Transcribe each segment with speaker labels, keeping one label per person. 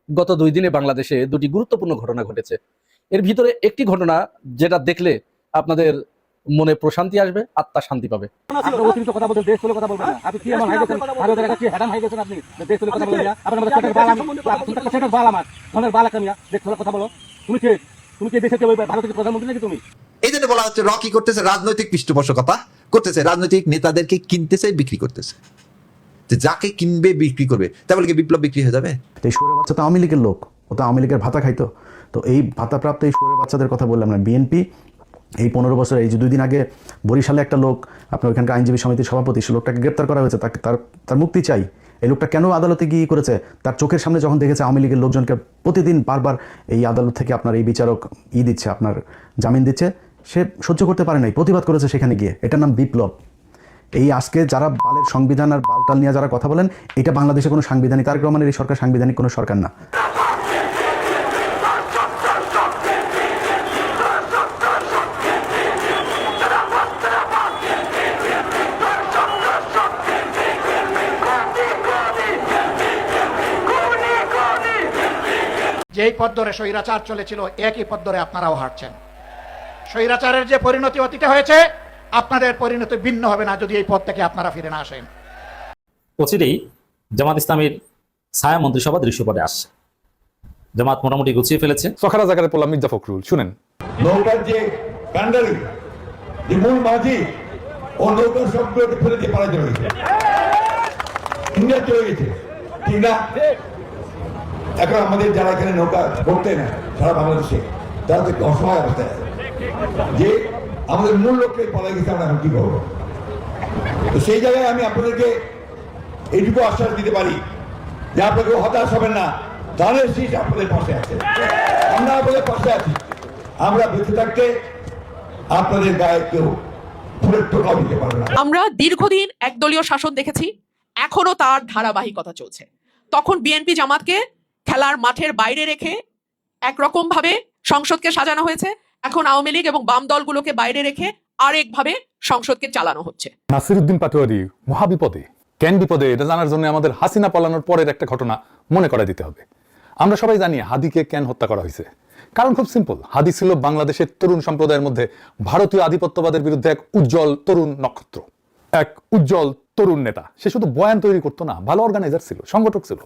Speaker 1: গত 2 দিনে বাংলাদেশে দুটি গুরুত্বপূর্ণ ঘটনা ঘটেছে। এর ভিতরে একটি ঘটনা যেটা দেখলে আপনাদের মনে প্রশান্তি আসবে, আত্মা শান্তি পাবে।
Speaker 2: এই জন্য বলা হচ্ছে রকি করতেছে রাজনৈতিক পৃষ্ঠপোষকতা করতেছে, রাজনৈতিক নেতাদেরকে কিনতেছে, বিক্রি করতেছে। যাকে কিনবে বিক্রি করবে, তাই বলে কি বিপ্লব বিক্রি হয়ে যাবে?
Speaker 3: এই শোরের বাচ্চা তো আওয়ামী লীগের লোক, ও তো আওয়ামী লীগের ভাতা খাইতো। তো এই ভাতাপ্রাপ্ত এই শোরের বাচ্চাদের কথা বললাম না। বিএনপি এই 15 বছর, এই যে 2 দিন আগে বরিশালে একটা লোক, আপনার ওইখানকার আইনজীবী সমিতির সভাপতি, সে লোকটাকে গ্রেপ্তার করা হয়েছে, তার মুক্তি চাই। এই লোকটা কেন আদালতে গিয়ে করেছে? তার চোখের সামনে যখন দেখেছে আওয়ামী লীগের লোকজনকে প্রতিদিন বারবার এই আদালত থেকে আপনার এই বিচারক দিচ্ছে, আপনার জামিন দিচ্ছে, সে সহ্য করতে পারে নাই, প্রতিবাদ করেছে সেখানে গিয়ে। এটার নাম বিপ্লব। এই আজকে যারা বালের সংবিধান আর বালটাল নিয়ে যারা কথা বলেন, এটা বাংলাদেশে কোনো সাংবিধানিক, তারেক রহমানের এই সরকার সাংবিধানিক কোনো সরকার না।
Speaker 4: যেই পথ ধরে স্বৈরাচার চলেছিল, একই পথ ধরে আপনারাও হাঁটছেন। স্বৈরাচারের যে পরিণতি অতীতে হয়েছে, আপনাদের পরিণতি ভিন্ন হবে না যদি এই পথ থেকে আপনারা ফিরে না আসেন।
Speaker 5: অচিরেই জামাত ইসলামের ছায়া মন্ত্রিসভা দৃশ্যপটে আসছে। জামাত মোটামুটি গুছিয়ে ফেলেছে।
Speaker 6: সখারা জায়গায় পড়লাম মির্জা ফখরুল, শুনেন।
Speaker 7: নৌকার যে কান্ডারি, যে মূল মাঝি, ও নৌকার সবগুলোকে ফেলে দিয়ে পালা চলে গেছে, ইন্ডিয়া চলে গেছে, ঠিক না? এখন আমাদের যারা এখানে নৌকা করতে না সারা বাংলাদেশে, তারা তো একটু অসহায় অবস্থায় আছে, যে আমাদের মূল লক্ষ্যে পালা গেছে, আমরা এখন কি করবো? তো সেই জায়গায় আমি আপনাদেরকে এইটুকু আশ্বাস দিতে পারি যে আপনাকে হতাশ হবেন না, ধানের শীষ আপনাদের পাশে আছে, আমরা আপনাদের পাশে আছি। আমরা বেঁচে থাকতে আপনাদের গায়ে কেউ ফুলের টোকাও দিতে পারবে না।
Speaker 8: আমরা দীর্ঘদিন একদলীয় শাসন দেখেছি, এখনো তার ধারাবাহিকতা চলছে। তখন বিএনপি জামাতকে খেলার মাঠের বাইরে রেখে একরকম ভাবে সংসদকে সাজানো হয়েছে, এখন আওয়ামী লীগ এবং বাম দলগুলোকে বাইরে রেখে আরেকভাবে সংসদকে চালানো হচ্ছে।
Speaker 6: নাসিরউদ্দিন পাটোয়ারি মহাবিপদে, কেন বিপদে, এটা জানার জন্য আমাদের হাসিনা পালানোর পরের একটা ঘটনা মনে করা দিতে হবে। আমরা সবাই জানি হাদিকে কেন হত্যা করা হয়েছে। কারণ খুব সিম্পল, হাদি ছিল বাংলাদেশের তরুণ সম্প্রদায়ের মধ্যে ভারতীয় আধিপত্যবাদের বিরুদ্ধে এক উজ্জ্বল তরুণ নক্ষত্র, এক উজ্জ্বল তরুণ নেতা। সে শুধু বয়ান তৈরি করতো না, ভালো অর্গানাইজার ছিল, সংগঠক ছিল,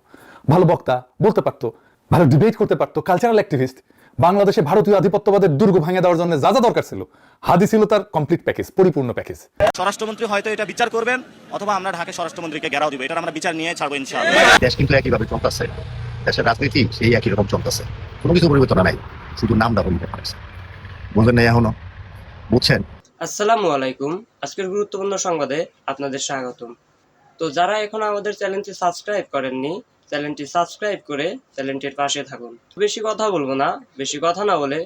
Speaker 6: ভালো বক্তা, বলতে পারতো, ভালো ডিবেট করতে পারতো, কালচারাল অ্যাক্টিভিস্ট। বাংলাদেশে ভারতীয় আধিপত্যবাদের দুর্গ ভাঙে দেওয়ার জন্য যা যা দরকার ছিল, হাদি ছিল তার কমপ্লিট প্যাকেজ, পরিপূর্ণ প্যাকেজ।
Speaker 9: স্বরাষ্ট্রমন্ত্রী হয়তো এটা বিচার করবেন, অথবা আমরা ঢাকা স্বরাষ্ট্রমন্ত্রীকে ঘেরাও দিব। এটা আমরা বিচার নিয়ে ছাড়বো ইনশাআল্লাহ।
Speaker 10: দেশ কিন্তু একইভাবে চলতেছে, দেশের রাজনীতি সেই একই রকম চলতেছে, কোনো কিছু পরিবর্তন নাই, শুধু নামটা পরিবর্তন করেছে। বুঝলেন না এখনো? বুঝছেন?
Speaker 11: আসসালামু আলাইকুম। আজকের গুরুত্বপূর্ণ সংবাদে আপনাদের স্বাগতম। তো যারা এখন আমাদের চ্যানেলটি সাবস্ক্রাইব করেননি, চ্যানেলটি সাবস্ক্রাইব করে চ্যানেলটির পাশে থাকুন। বেশি কথা বলবো না, বেশি কথা না বলে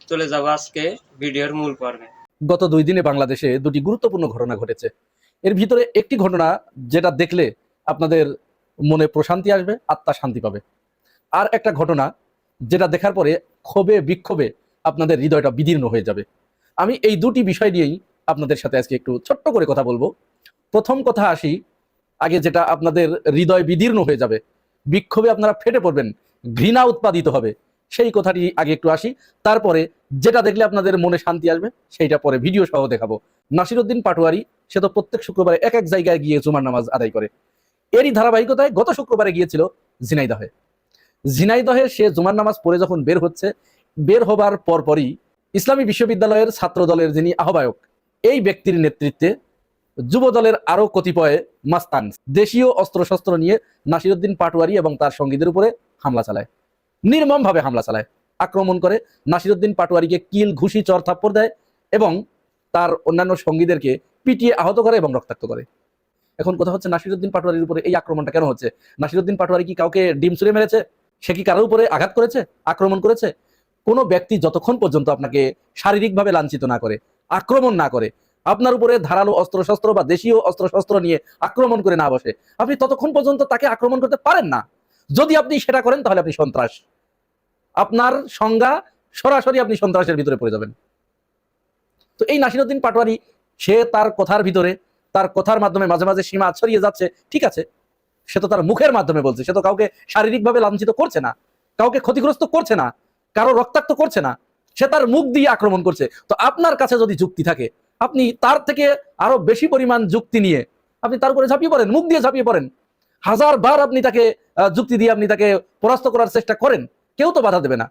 Speaker 11: চলে যাব আজকে ভিডিওর মূল পর্বে।
Speaker 1: গত 2 দিনে বাংলাদেশে দুটি গুরুত্বপূর্ণ ঘটনা ঘটেছে। এর ভিতরে একটি ঘটনা যেটা দেখলে আপনাদের মনে প্রশান্তি আসবে, আত্মা শান্তি পাবে। আর একটা ঘটনা যেটা দেখার পরে ক্ষোভে বিক্ষোভে আপনাদের হৃদয়টা বিদীর্ণ হয়ে যাবে। আমি এই দুটি বিষয় নিয়েই আপনাদের সাথে আজকে একটু ছোট্ট করে কথা বলবো। প্রথম কথা আসি, আগে যেটা আপনাদের হৃদয় বিদীর্ণ হয়ে যাবে, বিক্ষোভে আপনারা ফেটে পড়বেন, ঘৃণা উৎপাদিত হবে, সেই কথাটি আগে একটু আসি। তারপরে যেটা দেখলে আপনাদের মনে শান্তি আসবে সেইটা পরে ভিডিও সহ দেখাবো। নাসিরউদ্দিন পাটোয়ারি, সে তো প্রত্যেক শুক্রবারে এক এক জায়গায় গিয়ে জুমার নামাজ আদায় করে। এরই ধারাবাহিকতায় গত শুক্রবারে গিয়েছিল ঝিনাইদহে। ঝিনাইদহে সে জুমার নামাজ পড়ে যখন বের হচ্ছে, বের হবার পরপরই ইসলামী বিশ্ববিদ্যালয়ের ছাত্র দলের যিনি আহ্বায়ক, এই ব্যক্তির নেতৃত্বে যুব দলের আরো কতিপয় মাস্তান দেশীয় অস্ত্রশস্ত্র নিয়ে নাসিরউদ্দিন পাটোয়ারি এবং তার সঙ্গীদের উপরে হামলা চালায়, নির্মমভাবে হামলা চালায়, আক্রমণ করে। নাসিরউদ্দিন পাটোয়ারিকে কিল, ঘুষি, চর থাপ্পড় দেয় এবং তার অন্যান্য সঙ্গীদেরকে পিটিয়ে আহত করে এবং রক্তাক্ত করে। এখন কথা হচ্ছে, নাসিরউদ্দিন পাটোয়ারির উপরে এই আক্রমণটা কেন হচ্ছে? নাসিরউদ্দিন পাটোয়ারি কি কাউকে ডিম ছুঁড়ে মেরেছে? সে কি কারোর উপরে আঘাত করেছে, আক্রমণ করেছে? কোনো ব্যক্তি যতক্ষণ পর্যন্ত আপনাকে শারীরিকভাবে লাঞ্ছিত না করে, আক্রমণ না করে, আপনার উপরে ধারালো অস্ত্রশস্ত্র বা দেশীয় অস্ত্রশস্ত্র নিয়ে আক্রমণ করে না বসে, আপনি ততক্ষণ পর্যন্ত তাকে আক্রমণ করতে পারেন না। যদি আপনি সেটা করেন তাহলে আপনি সন্ত্রাস, আপনার সংজ্ঞা সরাসরি আপনি সন্ত্রাসের ভিতরে পড়ে যাবেন। তো এই নাসিরউদ্দিন পাটোয়ারি, সে তার কথার ভিতরে, তার কথার মাধ্যমে মাঝে মাঝে সীমা ছড়িয়ে যাচ্ছে, ঠিক আছে, সে তো তার মুখের মাধ্যমে বলছে, সে তো কাউকে শারীরিকভাবে লাঞ্ছিত করছে না। কাউকে ক্ষতিগ্রস্ত করছে না, কারো রক্তাক্ত করছে না, সে তার মুখ দিয়ে আক্রমণ করছে। তো আপনার কাছে যদি যুক্তি থাকে, আপনি তার থেকে আরো বেশি পরিমাণ যুক্তি নিয়ে আপনি তার উপরে ঝাঁপিয়ে পড়েন, মুখ দিয়ে ঝাঁপিয়ে পড়েন, 1000 বার আপনি তাকে যুক্তি দিয়ে আপনি তাকে পরাস্ত করার চেষ্টা করেন, কেউ তো বাধা দেবে না।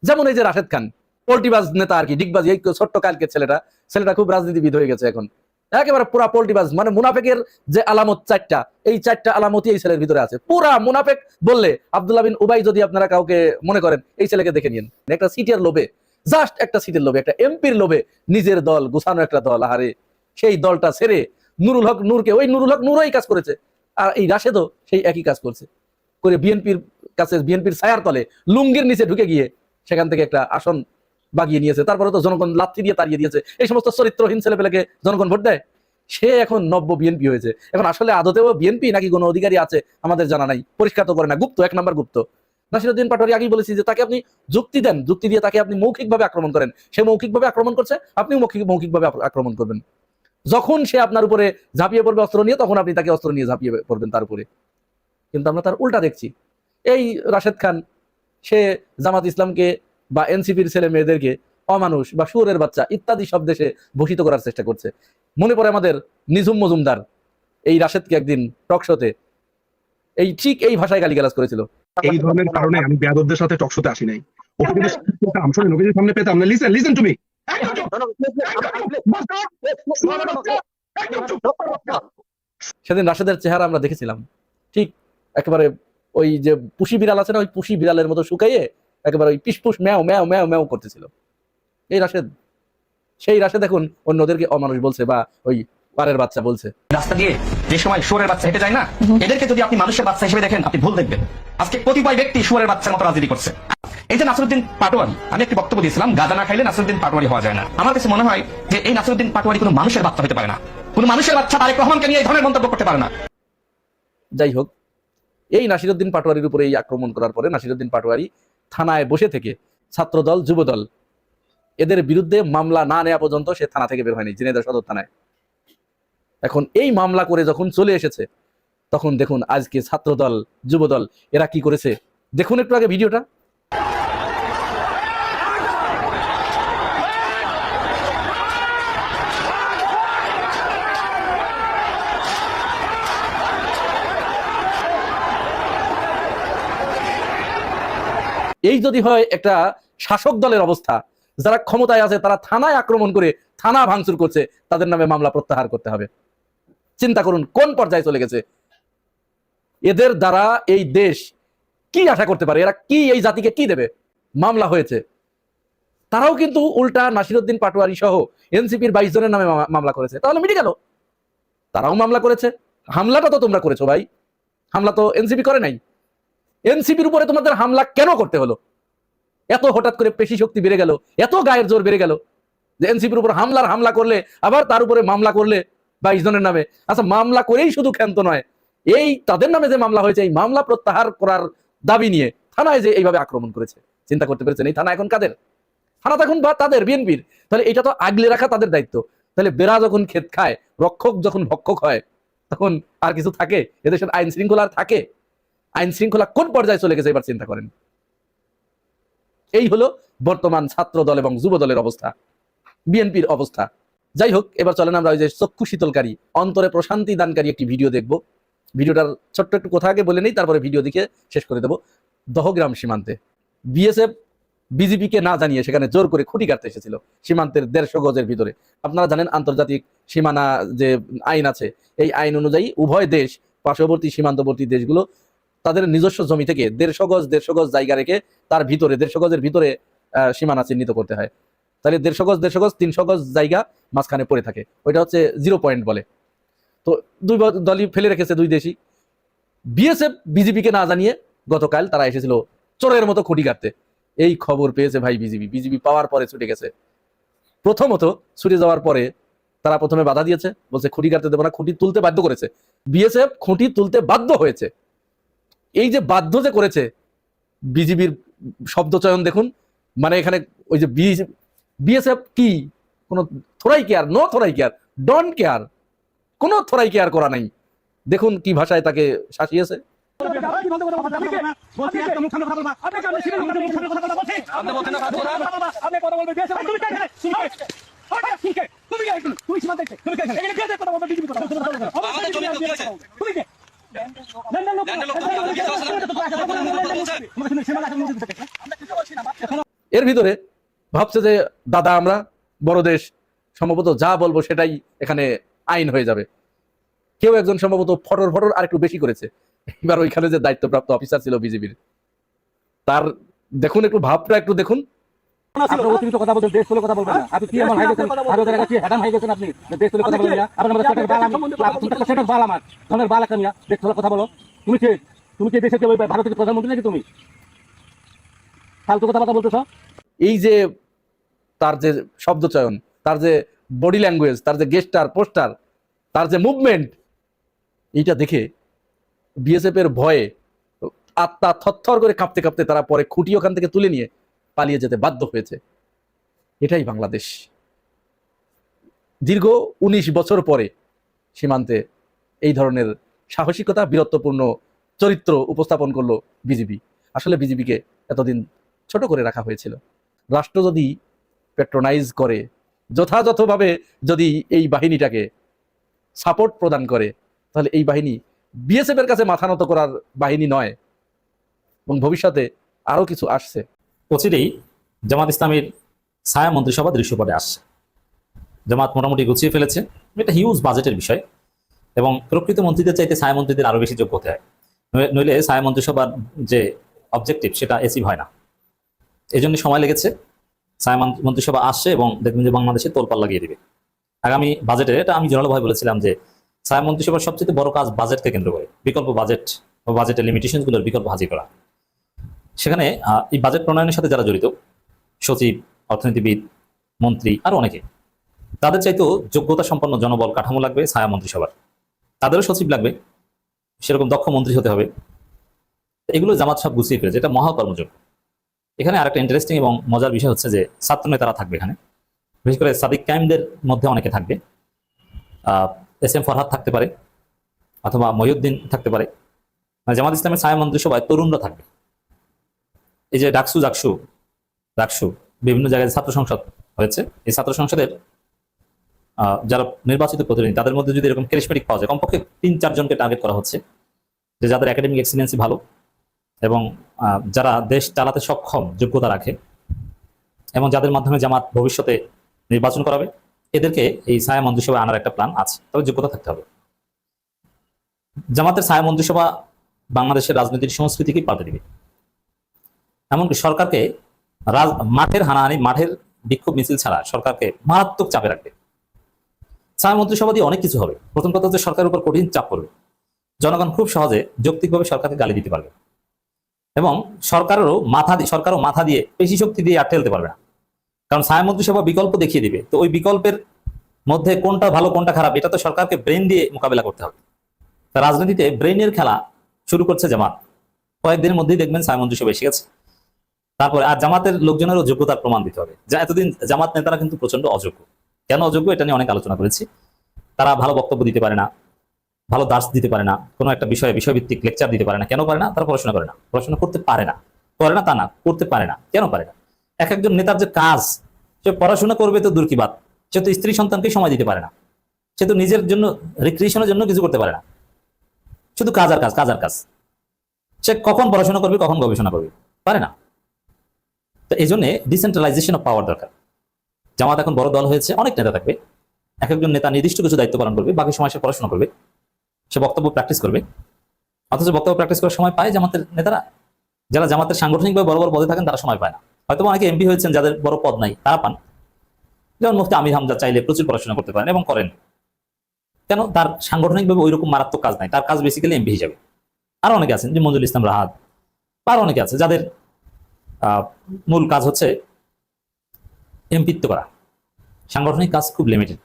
Speaker 1: যেমন এই যে রাশেদ খান, পোল্টিবাজ নেতা আর কি, ডিগবাজি, এই ছোট্ট কালকে ছেলেটা খুব রাজনীতিবিদ হয়ে গেছে এখন, একেবারে পুরা পোল্টিবাজ। মানে মুনাফেকের যে আলামত 4টা, এই 4টা আলামতই এই ছেলের ভিতরে আছে। পুরা মুনাফেক বললে আব্দুল্লাহ বিন উবাই যদি আপনারা কাউকে মনে করেন, এই ছেলেকে দেখে নিন। একটা সিটের লোভে, জাস্ট একটা সিটের লোভে, একটা এমপির লোভে নিজের দল গুছানো একটা দল, আহারে সেই দলটা ছেড়ে নুরুল হক নূরকে, ওই নুরুল হক নূরই কাজ করেছে, আর এই রাশেদও সেই একই কাজ করছে, করে বিএনপির কাছে, বিএনপির ছায়ার তলে লুঙ্গির নিচে ঢুকে গিয়ে সেখান থেকে একটা আসন বাগিয়ে নিয়েছে। তারপরে তো জনগণ লাথি দিয়ে তাড়িয়ে দিয়েছে। এই সমস্ত চরিত্রহীন ছেলেপেলেকে জনগণ ভোট দেয়, সে এখন নব্য বিএনপি হয়েছে। এখন আসলে আদতেও বিএনপি নাকি কোনো অধিকারী আছে আমাদের জানা নাই, পরিষ্কার তো করে না, গুপ্ত, 1 নাম্বার গুপ্ত। নাসিরউদ্দিন পাটোয়ারি আগেই বলেছি যে তাকে আপনি যুক্তি দেন, যুক্তি দিয়ে তাকে আপনি মৌখিকভাবে আক্রমণ করেন, সে মৌখিকভাবে আক্রমণ করছে, আপনিও মৌখিকভাবে আক্রমণ করবেন। যখন সে আপনার উপরে ঝাঁপিয়ে পড়বে অস্ত্র নিয়ে, তখন আপনি তাকে অস্ত্র নিয়ে ঝাঁপিয়ে পড়বেন তার উপরে। কিন্তু আমরা তার উল্টা দেখছি। এই রাশেদ খান, সে জামাত ইসলামকে বা এনসিপির ছেলে মেয়েদেরকে অমানুষ বা শুয়োরের বাচ্চা ইত্যাদি সব দেশে ভূষিত করার চেষ্টা করছে। মনে পড়ে আমাদের নিঝুম মজুমদার এই রাশেদকে একদিন টকশোতে ঠিক এই ভাষায় গালিগালাজ করেছিল।
Speaker 12: এই ধরনের কারণে আমি বেয়াদবদের সাথে টকশোতে আসি নাই। ওকে যদি পেতাম, শুনেন, ওকে যদি সামনে পেতাম না, লিসেন টু মি,
Speaker 1: সেদিন রাশেদের চেহারা আমরা দেখেছিলাম, ঠিক একেবারে ওই যে পুষি বিড়াল আছে না, ওই পুষি বিড়ালের মতো শুকাইয়ে একেবারে ওই পিসপুস ম্যাও ম্যাও ম্যাও ম্যাও করতেছিল এই রাশেদ। সেই রাশেদ এখন অন্যদেরকে অমানুষ বলছে বা ওই পারের বাচ্চা বলছে।
Speaker 13: রাস্তা দিয়ে যে সময় শুয়োরের বাচ্চা হেঁটে যায় না, এদেরকে যদি আপনি মানুষের বাচ্চা হিসেবে দেখেন, আপনি ভুল দেখবেন। আজকে কতিপয় ব্যক্তি শুয়োরের বাচ্চার মতো রাজনীতি করছে। এই যে নাসিরউদ্দিন পাটোয়ারি, আমি একটি বক্তব্য দিয়েছিলাম, গাঁজা না খাইলে নাসিরউদ্দিন পাটোয়ারি হওয়া যায় না। আমার কাছে মনে হয় যে এই নাসিরউদ্দিন পাটোয়ারি কোনো মানুষের বাচ্চা হতে পারে না, কোনো মানুষের বাচ্চা তারেক রহমানকে নিয়ে এই ধরনের মন্তব্য করতে পারে না।
Speaker 1: যাই হোক, এই নাসিরউদ্দিন পাটোয়ারির উপরে এই আক্রমণ করার পরে নাসিরউদ্দিন পাটোয়ারি থানায় বসে থেকে ছাত্রদল, যুবদল এদের বিরুদ্ধে মামলা না নেওয়া পর্যন্ত সে থানা থেকে বের হয়নি, ঝিনাইদহ সদর থানায়। এখন এই মামলা করে যখন চলে এসেছে, তখন দেখুন আজকে ছাত্রদল, যুবদল এরা কি করেছে, দেখুন একটু আগে ভিডিওটা। এই যদি হয় একটা শাসক দলের অবস্থা, যারা ক্ষমতায় আছে তারা থানায় আক্রমণ করে থানা ভাঙচুর করছে, তাদের নামে মামলা প্রত্যাহার করতে হবে। চিন্তা করুন কোন পর্যায়ে চলে গেছে। এদের দ্বারা এই দেশ কি আশা করতে পারে, এরা কি এই জাতিকে কি দেবে। মামলা হয়েছে, তারাও কিন্তু উল্টা নাসিরউদ্দিন পাটোয়ারি সহ এনসিপির 22 জনের নামে মামলা করেছে, তাহলে মিটে গেল। তারাও মামলা করেছে, হামলাটা তো তোমরা করেছো ভাই, হামলা তো এনসিপি করে নাই। এনসিপির উপরে তোমাদের হামলা কেন করতে হলো? এত হঠাৎ করে পেশি শক্তি বেড়ে গেল, এত গায়ের জোর বেড়ে গেল যে এনসিপির উপর হামলা করলে আবার তার উপরে মামলা করলে 22 জনের নামে। আচ্ছা, মামলা করেই শুধু ক্ষান্ত নয়, এই তাদের নামে যে মামলা হয়েছে এই মামলা প্রত্যাহার করার দাবি নিয়ে থানায় যে এইভাবে আক্রমণ করেছে, চিন্তা করতে পেরেছেন এই থানা এখন কাদের? থানা এখন বা তাদের বিএনপির। তাহলে এটা তো আগলে রাখা তাদের দায়িত্ব। তাহলে বেড়া যখন ক্ষেত খায়, রক্ষক যখন ভক্ষক হয়, তখন আর কিছু থাকে? এদেশের আইন শৃঙ্খলা আর থাকে? আইন শৃঙ্খলা কোন পর্যায়ে চলে গেছে এবার চিন্তা করেন। এই হলো বর্তমান ছাত্র দল এবং যুব দলের অবস্থা, বিএনপির অবস্থা। যাই হোক, এবার চলেন আমরা ওই যে চক্ষু শীতলকারী, অন্তরে প্রশান্তি দানকারী একটি ভিডিও দেখব। ভিডিওটার ছোট্ট একটু কথা আগে বলে নেই, তারপরে ভিডিও দেখে শেষ করে দেব। দহগ্রাম সীমান্তে বিএসএফ বিজিবিকে না জানিয়ে সেখানে জোর করে খুঁটি কাটতে এসেছিল সীমান্তের 150 গজের ভিতরে। আপনারা জানেন আন্তর্জাতিক সীমানা যে আইন আছে, এই আইন অনুযায়ী উভয় দেশ, পার্শ্ববর্তী সীমান্তবর্তী দেশগুলো তাদের নিজস্ব জমি থেকে 150 গজ জায়গা রেখে তার ভিতরে 150 গজের ভিতরে সীমানা চিহ্নিত করতে হয়। তাহলে 150 গজ 300 গজ জায়গা মাঝখানে পড়ে থাকে, ওইটা হচ্ছে 0 পয়েন্ট বলে। তো দুই দলই ফেলে রেখেছে, দুই দেশই। বিএসএফ বিজিবিকে না জানিয়ে গতকাল তারা এসেছিল চোরের মতো খুঁটি কাটতে। এই খবর পেয়েছে ভাই বিজিবি পাওয়ার পরে ছুটে গেছে। প্রথমত ছুটে যাওয়ার পরে তারা প্রথমে বাধা দিয়েছে, বলছে খুঁটি কাটতে দেবো না, খুঁটি তুলতে বাধ্য করেছে। বিএসএফ খুঁটি তুলতে বাধ্য হয়েছে। এই যে বাধ্য যে করেছে, বিজিবির শব্দ চয়ন দেখুন, মানে এখানে ওই যে বিএসএফ কি কোনো থোড়াই কেয়ার, নো থোড়াই কেয়ার, ডোন্ট কেয়ার, কোনো থোড়াই কেয়ার করা নাই। দেখুন কি ভাষায় তাকে শাসিয়েছে। এর ভিতরে ভাবছে যে দাদা আমরা বড় দেশ, সম্ভবত যা বলবো সেটাই এখানে আইন হয়ে যাবে। কেউ একজন সম্ভবত ফটর ফটর আর একটু বেশি করেছে। এবার ওইখানে যে দায়িত্বপ্রাপ্ত অফিসার ছিল বিজেপির, তার দেখুন একটু ভাবটা একটু দেখুন।
Speaker 3: অতিরিক্ত কথা বলছেন, দেশ তুলে কথা বলবেন না। আপনি কি আমার হাই গেছেন, ভারতের কাছে হেডান হাই গেছেন আপনি, দেশ তুলে কথা বলবেন না। আপনার মধ্যে সেটার বাল, সেটার বাল আমার ধনের বাল একটা মিয়া, দেশ তুলে কথা বলো। তুমি কি দেশের কেউ ভারতের প্রধানমন্ত্রী নাকি তুমি? ফালতু কথা বলতেছ।
Speaker 1: এই যে তার যে শব্দ চয়ন, তার যে বডি ল্যাঙ্গুয়েজ, তার যে গেস্টার পোস্টার, তার যে মুভমেন্ট, এইটা দেখে বিএসএফ এর ভয়ে আত্মা থরথর করে কাঁপতে কাঁপতে তারা পরে খুঁটি ওখান থেকে তুলে নিয়ে পালিয়ে যেতে বাধ্য হয়েছে। এটাই বাংলাদেশ। দীর্ঘ 19 বছর পরে সীমান্তে এই ধরনের সাহসিকতা, বীরত্বপূর্ণ চরিত্র উপস্থাপন করলো বিজেপি। আসলে বিজেপিকে এতদিন ছোট করে রাখা হয়েছিল। রাষ্ট্র যদি প্যাট্রোনাইজ করে, যথাযথভাবে যদি এই বাহিনীটাকে সাপোর্ট প্রদান করে, তাহলে এই বাহিনী বিএসএফ এর কাছে মাথা নত করার বাহিনী নয়, এবং ভবিষ্যতে আরো কিছু আসছে।
Speaker 5: অচিরেই জামাত ইসলামীর ছায়া মন্ত্রিসভা দৃশ্যপটে আসছে। জামাত মোটামুটি গুছিয়ে ফেলেছে। এটা হিউজ বাজেটের বিষয়, এবং প্রকৃত মন্ত্রীদের চাইতে ছায়া মন্ত্রীদের আরো বেশি যোগ্য হতে হয়, নইলে ছায়া মন্ত্রিসভার যে অবজেক্টিভ সেটা অ্যাচিভ হয় না। এই জন্য সময় লেগেছে। ছায়া মন্ত্রিসভা আসছে এবং দেখবেন যে বাংলাদেশে তোলপাল লাগিয়ে দিবে আগামী বাজেটে। এটা আমি জোরালোভাবে বলেছিলাম যে ছায়া মন্ত্রিসভার সবচেয়ে বড় কাজ বাজেটকে কেন্দ্র করে বিকল্প বাজেট বা বাজেটের লিমিটেশনগুলোর বিকল্প হাজির করা। সেখানে এই বাজেট প্রণয়নের সাথে যারা জড়িত, সচিব, অর্থনীতিবিদ, মন্ত্রী আর অনেকে, তাদের চাইতেও যোগ্যতা সম্পন্ন জনবল কাঠামো লাগবে ছায়া মন্ত্রিসভার। তাদেরও সচিব লাগবে, সেরকম দক্ষ মন্ত্রী হতে হবে। এগুলো জামাত সব গুছিয়ে ফেলেছে। এটা মহাকর্মযোগ্য। এখানে আরেকটা ইন্টারেস্টিং এবং মজার বিষয় হচ্ছে যে ছাত্র নেতারা থাকবে এখানে, বিশেষ করে সাদিক কায়েমদের মধ্যে অনেকে থাকবে। এস এম ফরহাদ থাকতে পারে, অথবা মহিউদ্দিন থাকতে পারে। জামাত ইসলামের ছায়া মন্ত্রিসভায় তরুণরা থাকবে। এই যে ডাকসু বিভিন্ন জায়গায় ছাত্র সংসদ হয়েছে, এই ছাত্র সংসদের যারা নির্বাচিত প্রতিনিধি, তাদের মধ্যে যদি এরকম ক্যারিজমেটিক পাওয়া যায়, কমপক্ষে 3-4 জনকে টার্গেট করা হচ্ছে, যে যাদের একাডেমিক এক্সিলেন্সি ভালো এবং যারা দেশ চালাতে সক্ষম যোগ্যতা রাখে, এবং যাদের মাধ্যমে জামাত ভবিষ্যতে নির্বাচন করাবে, এদেরকে এই ছায়া মন্ত্রিসভায় আনার একটা প্ল্যান আছে। তবে যোগ্যতা থাকতে হবে। জামাতের ছায়া মন্ত্রিসভা বাংলাদেশের রাজনীতির সংস্কৃতিকে পাল্টে দিবে। এমনকি সরকারকে মাঠের হানাহানি, মাঠের বিক্ষোভ মিছিল ছাড়া সরকারকে মারাত্মক চাপে রাখবে। ছায়া মন্ত্রিসভা দিয়ে অনেক কিছু হবে। প্রথম কথা হচ্ছে সরকারের উপর কঠিন চাপ পড়বে। জনগণ খুব সহজে যৌক্তিকভাবে সরকারকে গালি দিতে পারবে, এবং সরকারও মাথা দিয়ে পেশি শক্তি দিয়ে আর ঠেলতে পারবে না। কারণ ছায়া মন্ত্রিসভা বিকল্প দেখিয়ে দিবে। তো ওই বিকল্পের মধ্যে কোনটা ভালো কোনটা খারাপ, এটা তো সরকারকে ব্রেন দিয়ে মোকাবেলা করতে হবে। তা রাজনীতিতে ব্রেনের খেলা শুরু করছে জামাত। কয়েকদিনের মধ্যেই দেখবেন ছায়া মন্ত্রিসভা এসে গেছে। তারপরে আর জামাতের লোকজনেরও যোগ্যতার প্রমাণ দিতে হবে। যা এতদিন জামাত নেতারা কিন্তু প্রচন্ড অযোগ্য। কেন অযোগ্য এটা নিয়ে অনেক আলোচনা করেছি। তারা ভালো বক্তব্য দিতে পারে না, ভালো দার্স দিতে পারে না, কোনো একটা বিষয়ভিত্তিক লেকচার দিতে পারে না। কেন পারে না? তারা পড়াশোনা করে না, পড়াশোনা করতে পারে না। করে না তা না, করতে পারে না। কেন পারে না? এক একজন নেতার যে কাজ, সে পড়াশোনা করবে তো দূর কি বাত, সে তো স্ত্রী সন্তানকে সময় দিতে পারে না, সে তো নিজের জন্য রিক্রিয়েশনের জন্য কিছু করতে পারে না, শুধু কাজ আর কাজ। সে কখন পড়াশোনা করবে, কখন গবেষণা করবে, পারে না। তো এই জন্য ডিসেন্ট্রালাইজেশন অফ পাওয়ার দরকার। জামাত এখন বড় দল হয়েছে, অনেক নেতা থাকবে। এক একজন নেতা নির্দিষ্ট কিছু দায়িত্ব পালন করবে, বাকি সময় সে পড়াশোনা করবে, সে বক্তব্য প্র্যাকটিস করবে। অথচ বক্তব্য প্র্যাকটিস করার সময় পায় জামাতের নেতারা? যারা জামাতের সাংগঠনিকভাবে বড় বড় পদে থাকেন তারা সময় পায় না। হয়তো অনেকে এমপি হয়েছেন যাদের বড় পদ নাই, তারা পান। যেমন মুফতি আমির হামজা চাইলে প্রচুর পড়াশোনা করতে পারেন এবং করেন। কেন? তার সাংগঠনিকভাবে ওই রকম মারাত্মক কাজ নাই, তার কাজ বেসিক্যালি এমপি হিসাবে। আর অনেকে আছেন, যে মঞ্জুল ইসলাম রাহাত, আর অনেকে আছে যাদের মূল কাজ হচ্ছে এমপিত্ব করা, সাংগঠনিক কাজ খুব লিমিটেড।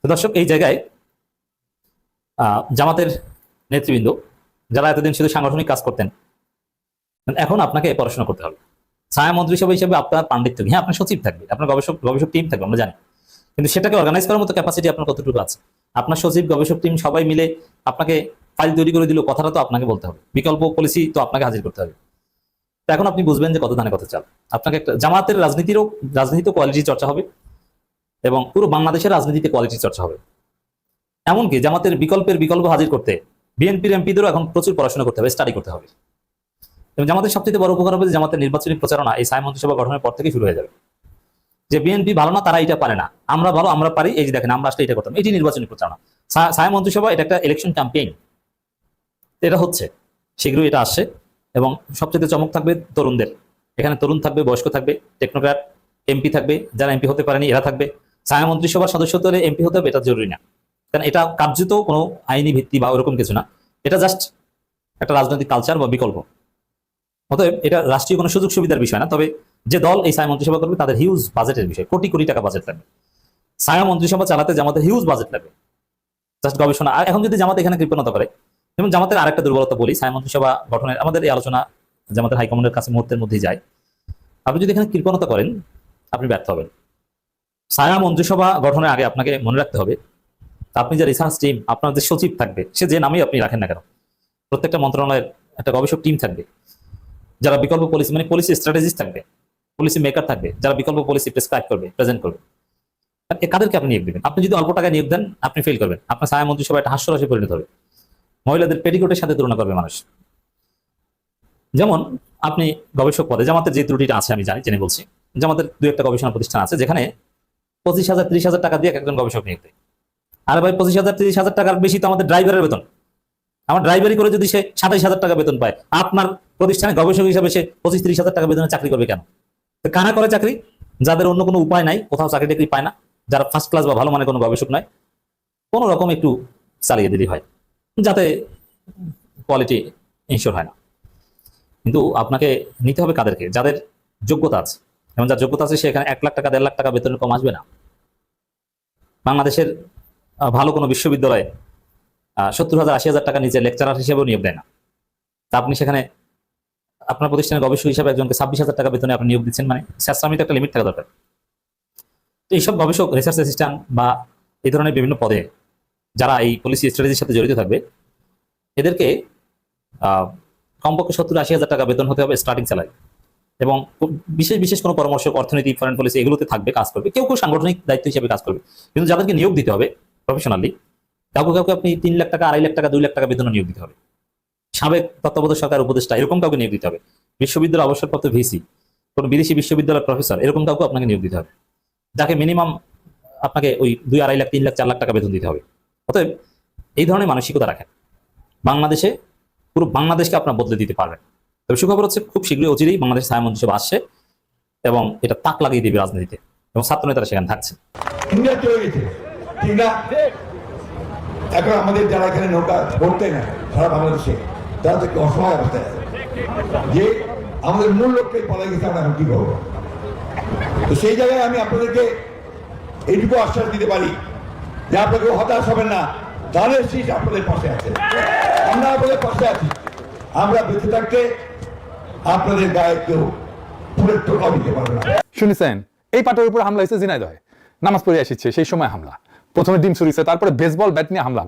Speaker 5: তো দর্শক, এই জায়গায় জামাতের নেতৃবৃন্দ যারা এতদিন শুধু সাংগঠনিক কাজ করতেন, এখন আপনাকে পড়াশোনা করতে হবে। ছায়া মন্ত্রিসভা হিসেবে আপনার পাণ্ডিত্য, হ্যাঁ আপনার সচিব থাকবে, আপনার গবেষক টিম থাকবে, আমরা জানি, কিন্তু সেটাকে অর্গানাইজ করার মতো ক্যাপাসিটি আপনার কতটুকু আছে? আপনার সচিব, গবেষক টিম সবাই মিলে আপনাকে ফাইল তৈরি করে দিল, কথাটা তো আপনাকে বলতে হবে, বিকল্প পলিসি তো আপনাকে হাজির করতে হবে। তো এখন আপনি বুঝবেন যে কত ধানে কত চাল। আপনাকে একটা জামাতের রাজনীতিতে কোয়ালিটি চর্চা হবে এবং পুরো বাংলাদেশের রাজনীতিতে কোয়ালিটি চর্চা হবে। এমনকি জামাতের বিকল্প হাজির করতে বিএনপির এমপিদেরও এখন প্রচুর পড়াশোনা করতে হবে, স্টাডি করতে হবে। এবং জামাতের সবচেয়ে বড় উপকার হবে যে জামাতের নির্বাচনী প্রচারণা এই ছায়া মন্ত্রিসভা গঠনের পর থেকে শুরু হয়ে যাবে। যে বিএনপি ভালো না, তারা এটা পারে না, আমরা ভালো, আমরা পারি, এই যে দেখেন আমরা আসলে এটা করতাম, এটি নির্বাচনী প্রচারণা। ছায়া মন্ত্রিসভা এটা একটা ইলেকশন ক্যাম্পেইন, এটা হচ্ছে শীঘ্রই এটা আসছে। এবং সবচেয়ে চমক থাকবে তরুণদের, এখানে তরুণ থাকবে, বয়স্ক থাকবে, টেকনোক্র্যাট, এমপি থাকবে, যারা এমপি হতে পারেনি এরা থাকবে। ছায়া মন্ত্রিসভার সদস্য হলে এমপি হতে হবে এটা জরুরি না, কারণ এটা কার্যত কোনো আইনি ভিত্তি বা ওরকম কিছু না, এটা জাস্ট একটা রাজনৈতিক কালচার বা বিকল্প। অতএব এটা রাষ্ট্রীয় কোনো সুযোগ সুবিধার বিষয় না। তবে যে দল এই ছায়া মন্ত্রিসভা করবে তাদের হিউজ বাজেটের বিষয়, কোটি কোটি টাকা বাজেট লাগবে। ছায়া মন্ত্রিসভা চালাতে জামাতের হিউজ বাজেট লাগবে, জাস্ট গবেষণা। আর এখন যদি জামাত এখানে কৃপণতা করে, যেমন জামাতের আরেকটা দুর্বলতা বলি, ছায়া মন্ত্রিসভা গঠনের আমাদের এই আলোচনা জামাতের হাইকমান্ডের কাছে মুহূর্তের মধ্যেই যায়। আপনি যদি এখানে কৃপণতা করেন আপনি ব্যর্থ হবেন। ছায়া মন্ত্রিসভা গঠনের আগে আপনাকে মনে রাখতে হবে আপনি যে রিসার্চ টিম, আপনার যে সচিব থাকবে, সে যে নামেই আপনি রাখেন না কেন, প্রত্যেকটা মন্ত্রণালয়ের একটা গবেষক টিম থাকবে, যারা বিকল্প পলিসি মানে পলিসি স্ট্র্যাটেজিস্ট থাকবে, পলিসি মেকার থাকবে, যারা বিকল্প পলিসি প্রেসক্রাইব করবে, প্রেজেন্ট করবে। কাদেরকে আপনি নিয়োগ দেবেন? আপনি যদি অল্প টাকা নিয়োগ দেন আপনি ফেল করবেন, আপনার ছায়া মন্ত্রিসভা একটা হাস্যরসে পরিণত হবে। মহিলাদের পেটিকোটের সাথে তুলনা করবে মানুষ। যেমন আপনি গবেষক পদে, জামাতের যে ত্রুটিটা আছে আমি জেনে বলছি, জামাতের 2-1টা গবেষণা প্রতিষ্ঠান আছে যেখানে 25,000-30,000 টাকা দিয়ে একজন গবেষক নিয়োগ দেয়। আর ভাই 25,000-30,000 টাকার বেশি তো আমাদের ড্রাইভারের বেতন। আমার ড্রাইভারি করে যদি সে 27,000 টাকা বেতন পায়, আপনার প্রতিষ্ঠানে গবেষক হিসাবে সে 25-30,000 টাকা বেতনে চাকরি করবে কেন? কানা করে চাকরি, যাদের অন্য কোনো উপায় নাই, কোথাও চাকরি টাকরি পায় না, যারা ফার্স্ট ক্লাস বা ভালো মানে কোনো গবেষক নয়, কোনো রকম একটু চালিয়ে দিলেই হয়, যাতে কোয়ালিটি ইনশিওর হয় না। কিন্তু আপনাকে নিতে হবে কাদেরকে? যাদের যোগ্যতা আছে, এবং যার যোগ্যতা আছে সে এখানে 1 লাখ টাকা 1.5 লাখ টাকা বেতনের কম আসবে না। বাংলাদেশের ভালো কোনো বিশ্ববিদ্যালয়ে 70,000-80,000 টাকা নিচে লেকচারার হিসেবেও নিয়োগ দেয় না। তা আপনি সেখানে আপনার প্রতিষ্ঠানের গবেষক হিসাবে একজনকে 26,000 টাকা বেতনে আপনি নিয়োগ দিচ্ছেন, মানে স্যাশ্রামিতে একটা লিমিট থাকা দরকার। তো এইসব গবেষক, রিসার্চ অ্যাসিস্ট্যান্ট বা এই ধরনের বিভিন্ন পদে যারা এই পলিসি স্ট্র্যাটেজির সাথে জড়িত থাকবে, এদেরকে কমপক্ষে 70-80,000 টাকা বেতন হতে হবে স্টার্টিং স্যালারি। এবং বিশেষ কোনো পরামর্শ, অর্থনীতি, ফরেন পলিসি এগুলোতে থাকবে, কাজ করবে, কেউ সাংগঠনিক দায়িত্ব হিসেবে কাজ করবে। কিন্তু যাদেরকে নিয়োগ দিতে হবে প্রফেশনালি, কাউকে আপনি 3 লাখ টাকা, 2.5 লাখ টাকা, 2 লাখ টাকা বেতন নিয়োগ দিতে হবে। সাবেক তত্ত্বাবধায়ক সরকার উপদেষ্টা এরকম কাউকে নিয়োগ দিতে হবে। বিশ্ববিদ্যালয় অবসরপ্রাপ্ত ভিসি, কোনো বিদেশি বিশ্ববিদ্যালয়ের প্রফেসর, এরকম কাউকে আপনাকে নিয়োগ দিতে হবে, যাকে মিনিমাম আপনাকে ওই 2-2.5 লাখ, 3 লাখ, 4 লাখ টাকা বেতন দিতে হবে। অতএব এই ধরনের মানসিকতা রাখেন, বাংলাদেশে পুরো বাংলাদেশকে আপনার বদলে দিতে পারবেন। তবে সুখবর হচ্ছে খুব শীঘ্রই অচিরেই বাংলাদেশ ছায়া মন্ত্রিসভা আসছে এবং এটা তাক লাগিয়ে দিবে রাজনীতিতে, এবং ছাত্র নেতারা সেখানে থাকছে।
Speaker 7: ইন্ডিয়া চলে গেছে, ঠিক না? এখন আমাদের যারা এখানে নৌকা ভরতে না সারা বাংলাদেশে, তারা থেকে অসহায় অবস্থায় আছে, যে আমাদের মূল লক্ষ্যে পলাই গেছে, আমরা এখন কি করবো? তো সেই জায়গায় আমি আপনাদেরকে এইটুকু আশ্বাস দিতে পারি যে আপনাকে হতাশ হবেন না, ধানের শীষ আপনাদের পাশে আছে, আমরা আপনাদের পাশে আছি। আমরা বেঁচে থাকতে আপনাদের গায়ে কেউ ফুলের টোকাও দিতে পারবে না।
Speaker 6: শুনেছেন, এই পাটের উপর হামলা হয়েছে ঝিনাইদহে, নামাজ পড়ে আসছে সেই সময় হামলা, প্রথমে ডিম ছুরিছে, তারপরে বেসবল ব্যাট নিয়ে হামলা।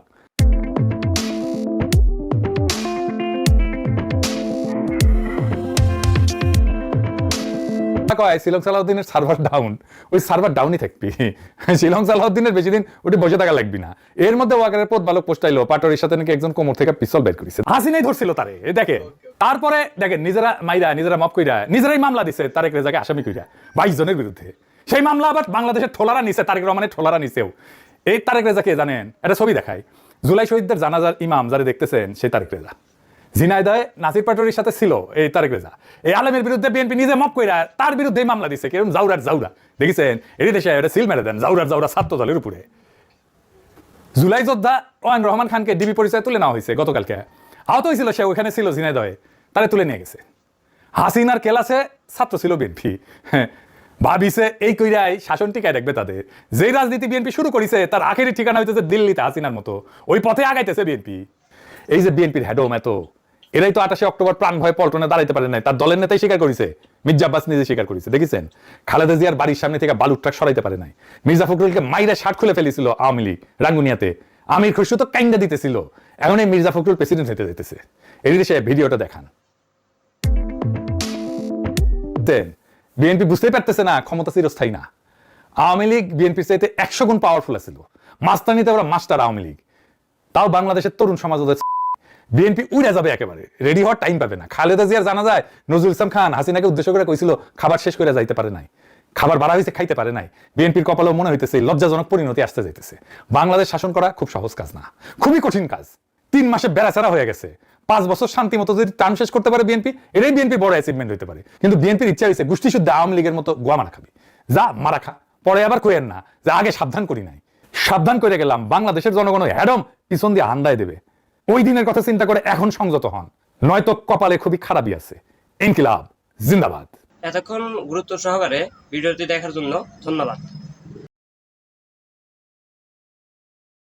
Speaker 6: শিলং সালাউদ্দিনের সার্ভার ডাউন, ওই সার্ভার ডাউনই থাকবি। শিলং সালাউদ্দিনের বেশি দিন ওটি বসে থাকা লাগবি না। এর মধ্যে ওয়াকারের পথ বালক পোস্টাইলো, পাটোয়ারির সাথে নাকি একজন কোমর থেকে পিস্তল বের করেছে, হাসিনাই ধরছিল তারে। দেখে তারপরে দেখেন নিজেরা মাইরা, নিজেরা মাফ কইরা, নিজেরাই মামলা দিছে তারেক রেজাকে আসামি কইরা 22 জনের বিরুদ্ধে। সেই মামলা আবার বাংলাদেশের ঠোলারা নিছে, তারেক রহমানের ঠোলারা নিছেও। এই তারেক রেজাকে জানেন, একটা ছবি দেখায়, জুলাই শহীদদের জানাজার ইমাম যারা দেখতেছেন সেই তারেক রেজা। ঝিনাইদহে নাসির পাটোয়ারির সাথে ছিল এই তারেক রেজা। এই আলেমের বিরুদ্ধে বিএনপি নিজে মাফ কইরা তার বিরুদ্ধে মামলা দিছে, কেরম জাউরার জাউরা দেখেছেন, এটি দেশে এটা সিল মেরে দেন, জাউরার জাউরা ছাত্র দলের উপরে। জুলাই যোদ্ধা ওয়ান রহমান খানকে ডিবি পরিচয় তুলে নেওয়া হয়েছে গতকালকে, আহত হয়েছিল সে, ওখানে ছিল ঝিনাইদহে, তারে তুলে নিয়ে গেছে। হাসিনার কেলাসে ছাত্র ছিল বিএনপি, ভাবিছে এই কইরাই শাসন টিকায় রাখবে তাদের। যেই রাজনীতি বিএনপি শুরু করেছে তার আখেরি ঠিকানা হইতেছে দিল্লিতে হাসিনার মতো, ওই পথে আগাইতেছে বিএনপি। এই যে বিএনপির হেডোম এত, এরাই তো 28 অক্টোবর প্রাণ ভয়ে পল্টনে দাঁড়াইতে পারে নাই, তার দলের নেতাই স্বীকার করেছে, মির্জা আব্বাস নিজে স্বীকার করেছে। দেখেছেন, খালেদা জিয়ার বাড়ির সামনে থেকে বালুর ট্রাক সরাইতে পারে নাই, মির্জা ফখরুলকে মাইরা শার্ট খুলে ফেলেছিল আওয়ামী লীগ রাঙ্গুনিয়াতে, আমির খুশু তো কাইন্ডা দিতেছিল, এখন এই মির্জা ফখরুল প্রেসিডেন্ট হতে যেতেছে। এই সে ভিডিওটা দেখান। বিএনপি বুঝতেই পারতেছে না ক্ষমতা চিরস্থায়ী না। আওয়ামী লীগ বিএনপির চাইতে 100 গুণ পাওয়ারফুল ছিল। মাস্তানিতে ওরা মাস্টার আওয়ামী লীগ, তাও বাংলাদেশের তরুণ সমাজ ওদের বিএনপি উড়ে যাবে একেবারে, রেডি হওয়ার টাইম পাবে না। খালেদা জিয়ার জানা যায় নজরুল ইসলাম খান হাসিনাকে উদ্দেশ্য করে কইছিল খাবার শেষ করে যাইতে পারে নাই, খাবার বাড়া হয়েছে খাইতে পারে নাই। বিএনপির কপালেও মনে হইতেছে লজ্জাজনক পরিণতি আসতে যাইতেছে। বাংলাদেশ শাসন করা খুব সহজ কাজ না, খুবই কঠিন কাজ। 3 মাসে বেড়াচারা হয়ে গেছে। 5 বছর শান্তি মতো যদি টার্ম শেষ করতে পারে বিএনপি, এটাই বিএনপি বড় অ্যাচিভমেন্ট হইতে পারে। কিন্তু বিএনপির ইচ্ছা হয়েছে গোষ্ঠী শুদ্ধ আওয়ামী লীগের মতো গোয়া মারা খাবি। যা মারা খা, পরে আবার কইেন না যে আগে সাবধান করি নাই। সাবধান করে গেলাম, বাংলাদেশের জনগণ হ্যাডম পিছন দিয়ে হান্দায় দেবে। ওই দিনের কথা চিন্তা করে এখন সংযত হন, নয়তো কপালে খুবই খারাপই আছে। ইনকিলাব জিন্দাবাদ।
Speaker 11: এতক্ষণ গুরুত্ব সহকারে ভিডিওটি দেখার জন্য ধন্যবাদ।